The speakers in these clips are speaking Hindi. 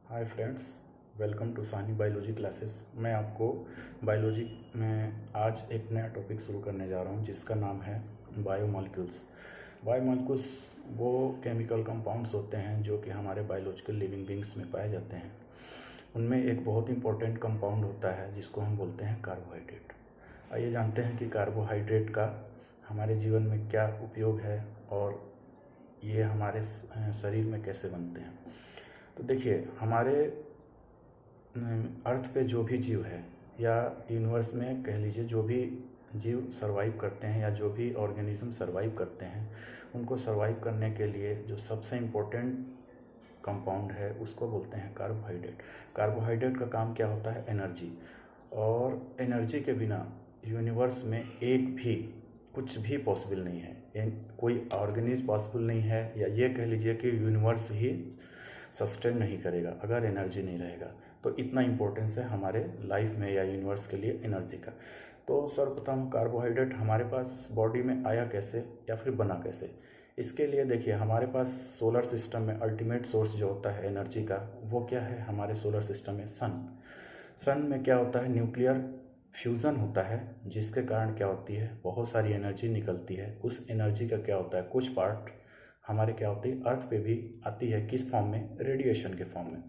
हाय फ्रेंड्स, वेलकम टू सानी बायोलॉजी क्लासेस। मैं आपको बायोलॉजी में आज एक नया टॉपिक शुरू करने जा रहा हूँ जिसका नाम है बायोमॉलिक्यूल्स। बायोमॉलिक्यूल्स वो केमिकल कंपाउंड्स होते हैं जो कि हमारे बायोलॉजिकल लिविंग बींग्स में पाए जाते हैं। उनमें एक बहुत इंपॉर्टेंट कंपाउंड होता है जिसको हम बोलते हैं कार्बोहाइड्रेट। आइए जानते हैं कि कार्बोहाइड्रेट का हमारे जीवन में क्या उपयोग है और ये हमारे शरीर में कैसे बनते हैं। तो देखिए, हमारे अर्थ पे जो भी जीव है या यूनिवर्स में कह लीजिए जो भी जीव सरवाइव करते हैं या जो भी ऑर्गेनिज्म सरवाइव करते हैं, उनको सरवाइव करने के लिए जो सबसे इम्पोर्टेंट कंपाउंड है उसको बोलते हैं कार्बोहाइड्रेट। कार्बोहाइड्रेट का काम क्या होता है? एनर्जी। और एनर्जी के बिना यूनिवर्स में एक भी कुछ भी पॉसिबल नहीं है। कोई ऑर्गेनिज्म पॉसिबल नहीं है, या ये कह लीजिए कि यूनिवर्स ही सस्टेन नहीं करेगा अगर एनर्जी नहीं रहेगा। तो इतना इम्पोर्टेंस है हमारे लाइफ में या यूनिवर्स के लिए एनर्जी का। तो सर्वप्रथम कार्बोहाइड्रेट हमारे पास बॉडी में आया कैसे या फिर बना कैसे? इसके लिए देखिए, हमारे पास सोलर सिस्टम में अल्टीमेट सोर्स जो होता है एनर्जी का, वो क्या है? हमारे सोलर सिस्टम में सन। सन में क्या होता है? न्यूक्लियर फ्यूज़न होता है, जिसके कारण क्या होती है? बहुत सारी एनर्जी निकलती है। उस एनर्जी का क्या होता है? कुछ पार्ट हमारे क्या होती है? अर्थ पे भी आती है। किस फॉर्म में? रेडिएशन के फॉर्म में।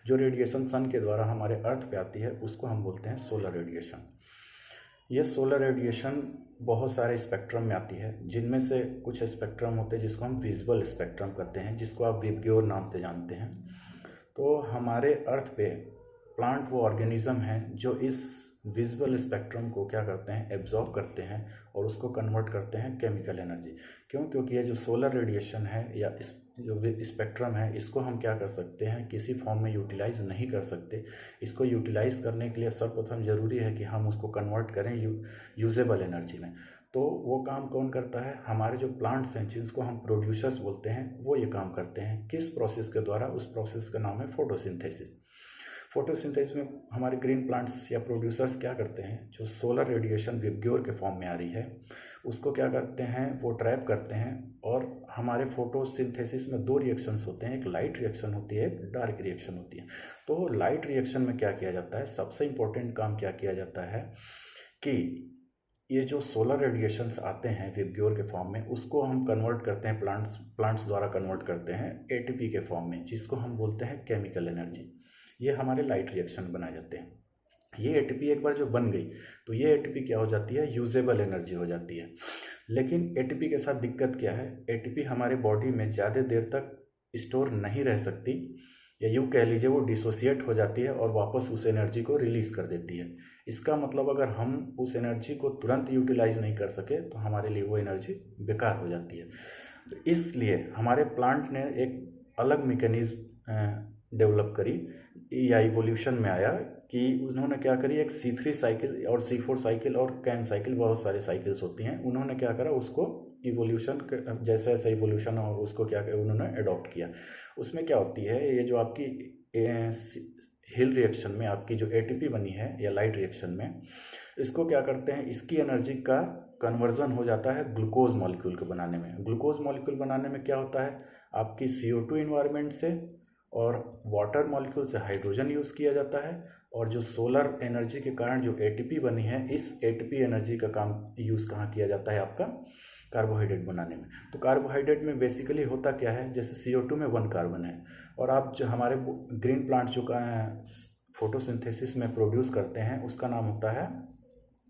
जो रेडिएशन सन के द्वारा हमारे अर्थ पे आती है उसको हम बोलते हैं सोलर रेडिएशन। ये सोलर रेडिएशन बहुत सारे स्पेक्ट्रम में आती है, जिनमें से कुछ स्पेक्ट्रम होते हैं जिसको हम विजिबल स्पेक्ट्रम कहते हैं, जिसको आप विबग्योर नाम से जानते हैं। तो हमारे अर्थ पे प्लांट वो ऑर्गेनिज्म है जो इस विजिबल स्पेक्ट्रम को क्या करते हैं? एब्जॉर्ब करते हैं और उसको कन्वर्ट करते हैं केमिकल एनर्जी। क्यों? क्योंकि ये जो सोलर रेडिएशन है या इस जो स्पेक्ट्रम है, इसको हम क्या कर सकते हैं? किसी फॉर्म में यूटिलाइज नहीं कर सकते। इसको यूटिलाइज करने के लिए सर्वप्रथम ज़रूरी है कि हम उसको कन्वर्ट करें यूजेबल एनर्जी में। तो वो काम कौन करता है? हमारे जो प्लांट्स हैं, जिसको हम प्रोड्यूसर्स बोलते हैं, वो ये काम करते हैं। किस प्रोसेस के द्वारा? उस प्रोसेस का नाम है फोटोसिंथेसिस। फोटोसिंथेसिस में हमारे ग्रीन प्लांट्स या प्रोड्यूसर्स क्या करते हैं? जो सोलर रेडिएशन विबग्योर के फॉर्म में आ रही है, उसको क्या करते हैं? वो ट्रैप करते हैं। और हमारे फोटोसिंथेसिस में दो रिएक्शंस होते हैं, एक लाइट रिएक्शन होती है, एक डार्क रिएक्शन होती है। तो लाइट रिएक्शन में क्या किया जाता है? सबसे इंपॉर्टेंट काम क्या किया जाता है कि ये जो सोलर रेडिएशंस आते हैं विबग्योर के फॉर्म में, उसको हम कन्वर्ट करते हैं, प्लांट्स द्वारा कन्वर्ट करते हैं एटीपी के फॉर्म में, जिसको हम बोलते हैं केमिकल एनर्जी। ये हमारे लाइट रिएक्शन बनाए जाते हैं। ये एटीपी एक बार जो बन गई तो ये एटीपी क्या हो जाती है? यूजेबल एनर्जी हो जाती है। लेकिन एटीपी के साथ दिक्कत क्या है? एटीपी हमारे बॉडी में ज़्यादा देर तक स्टोर नहीं रह सकती, या यूँ कह लीजिए वो डिसोसिएट हो जाती है और वापस उस एनर्जी को रिलीज़ कर देती है। इसका मतलब अगर हम उस एनर्जी को तुरंत यूटिलाइज नहीं कर सके तो हमारे लिए वो एनर्जी बेकार हो जाती है। तो इसलिए हमारे प्लांट ने एक अलग मैकेनिज्म डेवलप करी या इवोल्यूशन में आया कि उन्होंने क्या करी, एक C3 साइकिल और C4 साइकिल और कैम साइकिल, बहुत सारे साइकिल्स होती हैं। उन्होंने क्या करा, उसको इवोल्यूशन जैसे जैसे इवोल्यूशन और उसको क्या किया, उन्होंने अडॉप्ट किया। उसमें क्या होती है, ये जो आपकी हिल रिएक्शन में आपकी जो एटीपी बनी है या लाइट रिएक्शन में, इसको क्या करते हैं? इसकी एनर्जी का कन्वर्जन हो जाता है ग्लूकोज मॉलिक्यूल को बनाने में। ग्लूकोज मॉलिक्यूल बनाने में क्या होता है? आपकी CO2 इन्वायरमेंट से और वाटर मॉलिक्यूल से हाइड्रोजन यूज़ किया जाता है, और जो सोलर एनर्जी के कारण जो एटीपी बनी है, इस एटीपी एनर्जी का काम यूज़ कहाँ किया जाता है? आपका कार्बोहाइड्रेट बनाने में। तो कार्बोहाइड्रेट में बेसिकली होता क्या है? जैसे CO2 में 1 कार्बन है, और आप जो हमारे ग्रीन प्लांट जो फोटोसिंथेसिस में प्रोड्यूस करते हैं उसका नाम होता है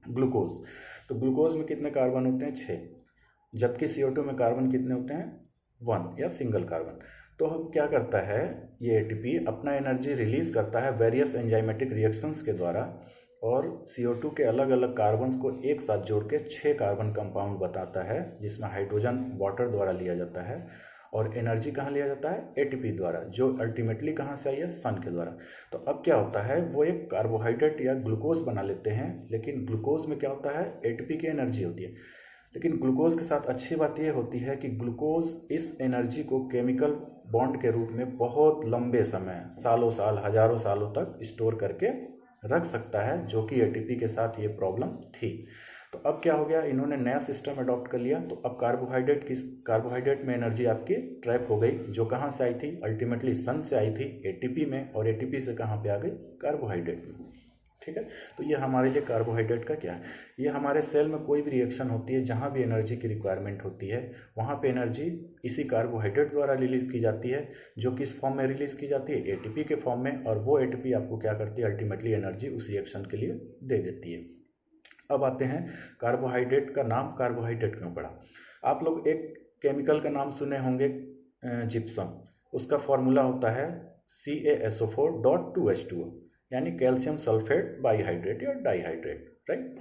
ग्लूकोज। तो ग्लूकोज में कितने कार्बन होते हैं? 6। जबकि CO2 में कार्बन कितने होते हैं? 1 या सिंगल कार्बन। तो हम क्या करता है, ये एटीपी अपना एनर्जी रिलीज करता है वेरियस एंजाइमेटिक रिएक्शंस के द्वारा, और CO2 के अलग अलग कार्बन्स को एक साथ जोड़ के 6 कार्बन कंपाउंड बताता है, जिसमें हाइड्रोजन वाटर द्वारा लिया जाता है, और एनर्जी कहाँ लिया जाता है? एटीपी द्वारा, जो अल्टीमेटली कहाँ से आई है? सन के द्वारा। तो अब क्या होता है, वो एक कार्बोहाइड्रेट या ग्लूकोज बना लेते हैं, लेकिन ग्लूकोज में क्या होता है? एटीपी की एनर्जी होती है। लेकिन ग्लूकोज के साथ अच्छी बात यह होती है कि ग्लूकोज इस एनर्जी को केमिकल बॉन्ड के रूप में बहुत लंबे समय, सालों साल, हजारों सालों तक स्टोर करके रख सकता है, जो कि एटीपी के साथ ये प्रॉब्लम थी। तो तो अब क्या हो गया, इन्होंने नया सिस्टम अडॉप्ट कर लिया। तो अब कार्बोहाइड्रेट में एनर्जी आपकी ट्रैप हो गई, जो कहाँ से आई थी, अल्टीमेटली सन से आई थी एटीपी में, और एटीपी से कहाँ पे आ गई, कार्बोहाइड्रेट में। ठीक है, तो ये हमारे लिए कार्बोहाइड्रेट का क्या है, ये हमारे सेल में कोई भी रिएक्शन होती है जहाँ भी एनर्जी की रिक्वायरमेंट होती है, वहाँ पे एनर्जी इसी कार्बोहाइड्रेट द्वारा रिलीज़ की जाती है, जो किस फॉर्म में रिलीज़ की जाती है, एटीपी के फॉर्म में, और वो एटीपी आपको क्या करती है, अल्टीमेटली एनर्जी उस रिएक्शन के लिए दे देती है। अब आते हैं कार्बोहाइड्रेट का नाम कार्बोहाइड्रेट क्यों पड़ा। आप लोग एक केमिकल का नाम सुने होंगे, जिप्सम। उसका फॉर्मूला होता है CaSO4.2H2O, यानी कैल्शियम सल्फेट बाईहाइड्रेट या डाईहाइड्रेट, राइट।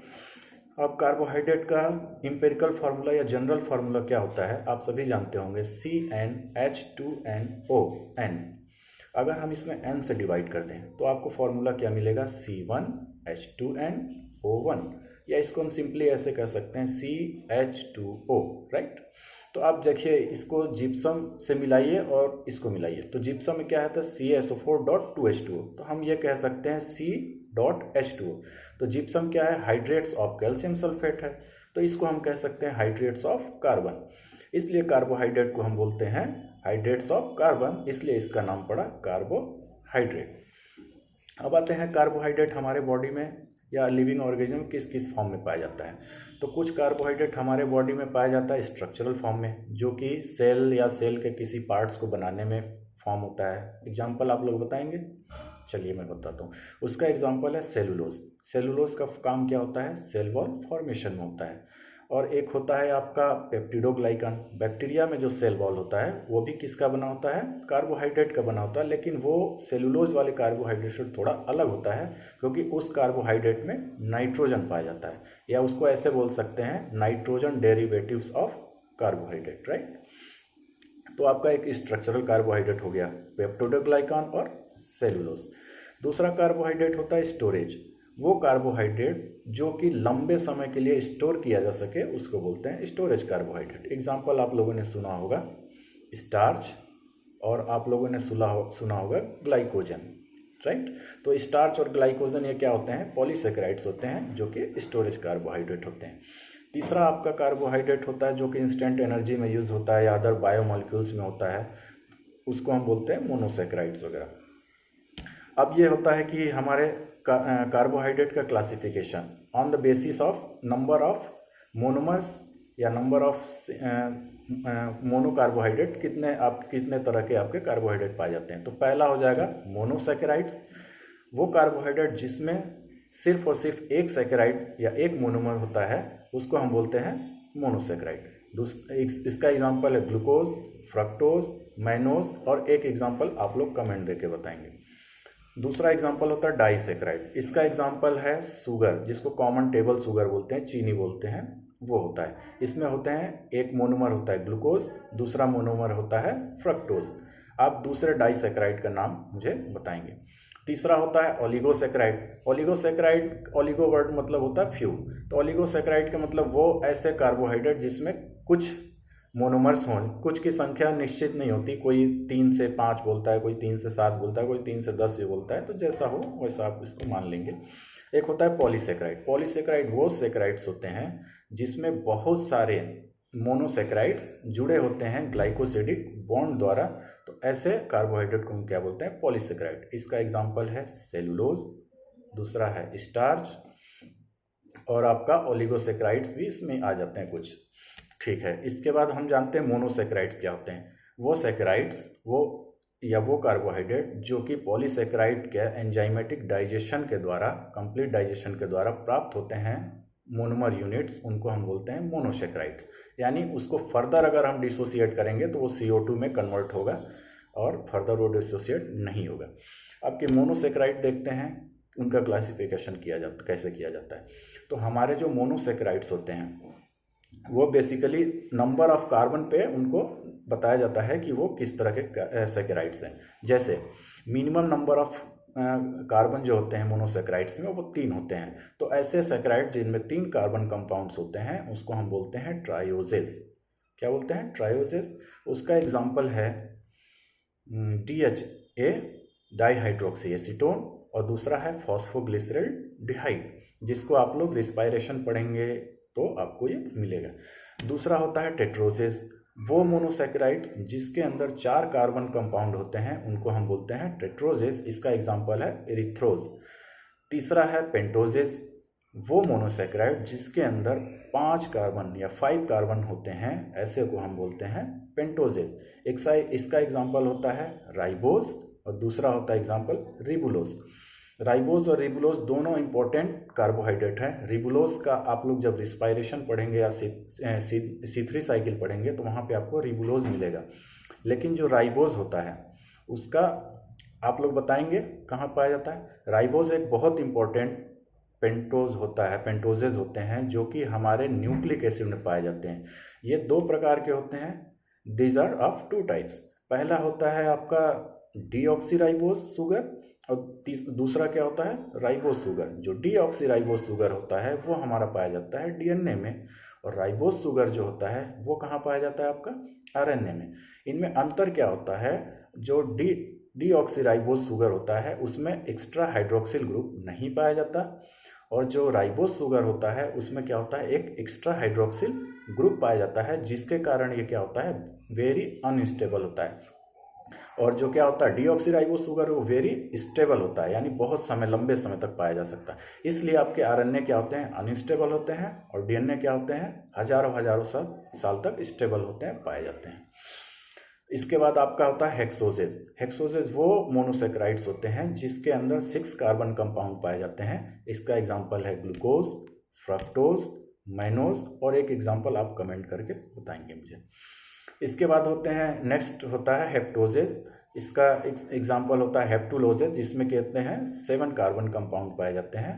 अब कार्बोहाइड्रेट का इंपेरिकल फार्मूला या जनरल फार्मूला क्या होता है, आप सभी जानते होंगे, CnH2nOn। अगर हम इसमें n से डिवाइड कर दें तो आपको फॉर्मूला क्या मिलेगा, C1H2nO1, या इसको हम सिंपली ऐसे कह सकते हैं CH2O, राइट। तो आप देखिए, इसको जिप्सम से मिलाइए और इसको मिलाइए, तो जिप्सम में क्या है, CaSO4.2H2O, तो हम ये कह सकते हैं C.H2O। तो जिप्सम क्या है, हाइड्रेट्स ऑफ कैल्शियम सल्फेट है, तो इसको हम कह सकते हैं हाइड्रेट्स ऑफ कार्बन। इसलिए कार्बोहाइड्रेट को हम बोलते हैं हाइड्रेट्स ऑफ कार्बन, इसलिए इसका नाम पड़ा कार्बोहाइड्रेट। अब आते हैं कार्बोहाइड्रेट हमारे बॉडी में या लिविंग ऑर्गेनिज्म किस किस फॉर्म में पाया जाता है। तो कुछ कार्बोहाइड्रेट हमारे बॉडी में पाया जाता है स्ट्रक्चरल फॉर्म में, जो कि सेल या सेल के किसी पार्ट्स को बनाने में फॉर्म होता है। एग्जाम्पल आप लोग बताएंगे, चलिए मैं बताता हूँ। उसका एग्जाम्पल है सेलुलोज। सेलुलोज का काम क्या होता है, सेल वॉल फॉर्मेशन में होता है। और एक होता है आपका पेप्टिडोग्लाइकन। बैक्टीरिया में जो सेल वॉल होता है वो भी किसका बना होता है, कार्बोहाइड्रेट का बना होता है, लेकिन वो सेलुलोज वाले कार्बोहाइड्रेट से थोड़ा अलग होता है, क्योंकि उस कार्बोहाइड्रेट में नाइट्रोजन पाया जाता है, या उसको ऐसे बोल सकते हैं nitrogen derivatives of carbohydrate, right. तो आपका एक स्ट्रक्चरल कार्बोहाइड्रेट हो गया पेप्टिडोग्लाइकन और सेलुलोज। दूसरा कार्बोहाइड्रेट होता है स्टोरेज। वो कार्बोहाइड्रेट जो कि लंबे समय के लिए स्टोर किया जा सके उसको बोलते हैं स्टोरेज कार्बोहाइड्रेट। एग्जाम्पल आप लोगों ने सुना होगा स्टार्च, और आप लोगों ने सुना होगा ग्लाइकोजन, राइट। तो स्टार्च और ग्लाइकोजन ये क्या होते हैं, पॉलीसेकेराइड्स होते हैं, जो कि स्टोरेज कार्बोहाइड्रेट होते हैं। तीसरा आपका कार्बोहाइड्रेट होता है जो कि इंस्टेंट एनर्जी में यूज होता है या अदर बायोमोलिक्यूल्स में होता है, उसको हम बोलते हैं मोनोसेकेराइड्स वगैरह। अब ये होता है कि हमारे कार्बोहाइड्रेट का classification on the basis of number of monomers या नंबर ऑफ मोनोकार्बोहाइड्रेट, कितने तरह के आपके कार्बोहाइड्रेट पाए जाते हैं। तो पहला हो जाएगा मोनोसेकेराइड्स, वो कार्बोहाइड्रेट जिसमें सिर्फ और सिर्फ एक सेकेराइड या एक मोनोमर होता है, उसको हम बोलते हैं मोनोसेकेराइड। इसका एग्जांपल है ग्लूकोज, फ्रक्टोज, मैनोज, और एक एग्जांपल आप लोग कमेंट देके बताएंगे। दूसरा एग्जांपल होता है डाइसेकेराइड। इसका एग्जांपल है शुगर, जिसको कॉमन टेबल शुगर बोलते हैं, चीनी बोलते हैं, वो होता है। इसमें होते हैं एक मोनोमर होता है ग्लूकोज, दूसरा मोनोमर होता है फ्रक्टोज। आप दूसरे डाइसेकेराइड का नाम मुझे बताएंगे। तीसरा होता है ओलिगोसेकेराइड। ओलिगो वर्ड मतलब होता है फ्यू, तो ओलिगोसेकेराइड का मतलब वो ऐसे कार्बोहाइड्रेट जिसमें कुछ मोनोमर्स हों, कुछ की संख्या निश्चित नहीं होती, कोई 3 से 5 बोलता है, कोई 3 से 7 बोलता है, कोई 3 से 10 भी बोलता है, तो जैसा हो वैसा आप इसको मान लेंगे। एक होता है पॉलीसेकेराइड। पॉलीसेकेराइड वो सेकेराइड्स होते हैं जिसमें बहुत सारे मोनोसेकेराइड्स जुड़े होते हैं ग्लाइकोसिडिक बॉन्ड द्वारा, तो ऐसे कार्बोहाइड्रेट को हम क्या बोलते हैं, पॉलीसेकेराइड। इसका एग्जाम्पल है सेलुलोज, दूसरा है स्टार्च, और आपका ओलिगोसेकेराइड्स भी इसमें आ जाते हैं कुछ, ठीक है। इसके बाद हम जानते हैं मोनोसेकेराइड्स क्या होते हैं। वो सेकेराइड्स वो कार्बोहाइड्रेट जो कि पॉलीसेकेराइड के एंजाइमेटिक डाइजेशन के द्वारा, कंप्लीट डाइजेशन के द्वारा प्राप्त होते हैं मोनोमर यूनिट्स, उनको हम बोलते हैं मोनोसेकेराइड्स। यानी उसको फर्दर अगर हम डिसोसिएट करेंगे तो वो CO2 में कन्वर्ट होगा और फर्दर वो डिसोसिएट नहीं होगा। अब के मोनोसेकेराइड देखते हैं उनका क्लासिफिकेशन कैसे किया जाता है। तो हमारे जो मोनोसेकेराइड्स होते हैं वो बेसिकली नंबर ऑफ कार्बन पे उनको बताया जाता है कि वो किस तरह के सेकेराइड्स हैं। जैसे मिनिमम नंबर ऑफ कार्बन जो होते हैं मोनोसेकेराइड्स में वो 3 होते हैं, तो ऐसे सेकेराइड जिनमें 3 कार्बन कंपाउंड्स होते हैं उसको हम बोलते हैं ट्रायोजेस। क्या बोलते हैं, ट्रायोजेस। उसका एग्जाम्पल है DHA डाईहाइड्रोक्सी एसीटोन, और दूसरा है फॉस्फोग्लिसरल डिहाइड, जिसको आप लोग रिस्पायरेशन पढ़ेंगे तो आपको ये मिलेगा। दूसरा होता है टेट्रोजेस, वो मोनोसैकेराइड्स जिसके अंदर 4 कार्बन कंपाउंड होते हैं उनको हम बोलते हैं टेट्रोजेस, इसका एग्जांपल है एरिथ्रोज। तीसरा है पेंटोजेस, वो मोनोसैकेराइड जिसके अंदर 5 कार्बन या 5 कार्बन होते हैं, ऐसे को हम बोलते हैं पेंटोजेस। इसका एग्जांपल होता है राइबोज और दूसरा होता है एग्जांपल रिबुलोज। राइबोज और रिबुलोज दोनों इंपॉर्टेंट कार्बोहाइड्रेट हैं। रिबुलोज का आप लोग जब रिस्पायरेशन पढ़ेंगे या C3 साइकिल पढ़ेंगे तो वहाँ पे आपको रिबुलोज मिलेगा, लेकिन जो राइबोज होता है उसका आप लोग बताएंगे कहाँ पाया जाता है। राइबोज एक बहुत इंपॉर्टेंट पेंटोज होता है, पेंटोजेज होते हैं जो कि हमारे न्यूक्लिक एसिड में पाए जाते हैं। ये 2 प्रकार के होते हैं, दीज आर ऑफ 2 टाइप्स। पहला होता है आपका डीऑक्सीराइबोज शुगर और दूसरा क्या होता है राइबोज शुगर। जो डीऑक्सीराइबोज शुगर होता है वो हमारा पाया जाता है डीएनए में, और राइबोज शुगर जो होता है वो कहाँ पाया जाता है आपका आरएनए में। इनमें अंतर क्या होता है, जो डीऑक्सीराइबोज शुगर होता है उसमें एक्स्ट्रा हाइड्रोक्सिल ग्रुप नहीं पाया जाता, और जो राइबोज शुगर होता है उसमें क्या होता है एक एक्स्ट्रा हाइड्रोक्सिल ग्रुप पाया जाता है, जिसके कारण ये क्या होता है वेरी अनस्टेबल होता है। और जो क्या होता है डीऑक्सीराइबोज शुगर वो वेरी स्टेबल होता है, यानी बहुत समय लंबे समय तक पाया जा सकता है। इसलिए आपके आरएनए क्या होते हैं अनस्टेबल होते हैं, और डीएनए क्या होते हैं हजारों साल तक स्टेबल होते हैं, पाए जाते हैं। इसके बाद आपका होता है हेक्सोजेज। हेक्सोजेज वो मोनोसैकेराइड्स होते हैं जिसके अंदर 6 कार्बन कंपाउंड पाए जाते हैं। इसका एग्जांपल है ग्लूकोज, फ्रक्टोज, मैनोज, और एक एग्जांपल आप कमेंट करके बताएंगे मुझे। इसके बाद होते हैं नेक्स्ट होता है हेप्टोजेज। इसका एग्जांपल होता है हेप्टुलोजेज, जिसमें कहते हैं 7 कार्बन कंपाउंड पाए जाते हैं।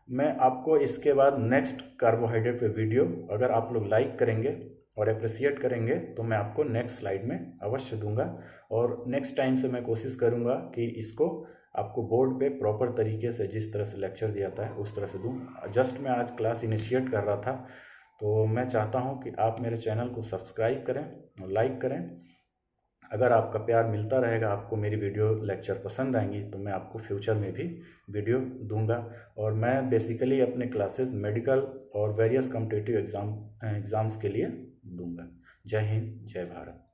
मैं आपको इसके बाद नेक्स्ट कार्बोहाइड्रेट पे वीडियो अगर आप लोग लाइक करेंगे और अप्रिसिएट करेंगे तो मैं आपको नेक्स्ट स्लाइड में अवश्य दूंगा, और नेक्स्ट टाइम से मैं कोशिश करूंगा कि इसको आपको बोर्ड पे प्रॉपर तरीके से जिस तरह से लेक्चर दिया था उस तरह से दूं। जस्ट मैं आज क्लास इनिशिएट कर रहा था, तो मैं चाहता हूं कि आप मेरे चैनल को सब्सक्राइब करें और लाइक करें। अगर आपका प्यार मिलता रहेगा, आपको मेरी वीडियो लेक्चर पसंद आएंगी, तो मैं आपको फ्यूचर में भी वीडियो दूंगा। और मैं बेसिकली अपने क्लासेस मेडिकल और वेरियस कॉम्पिटिटिव एग्जाम्स के लिए दूंगा। जय हिंद, जय भारत।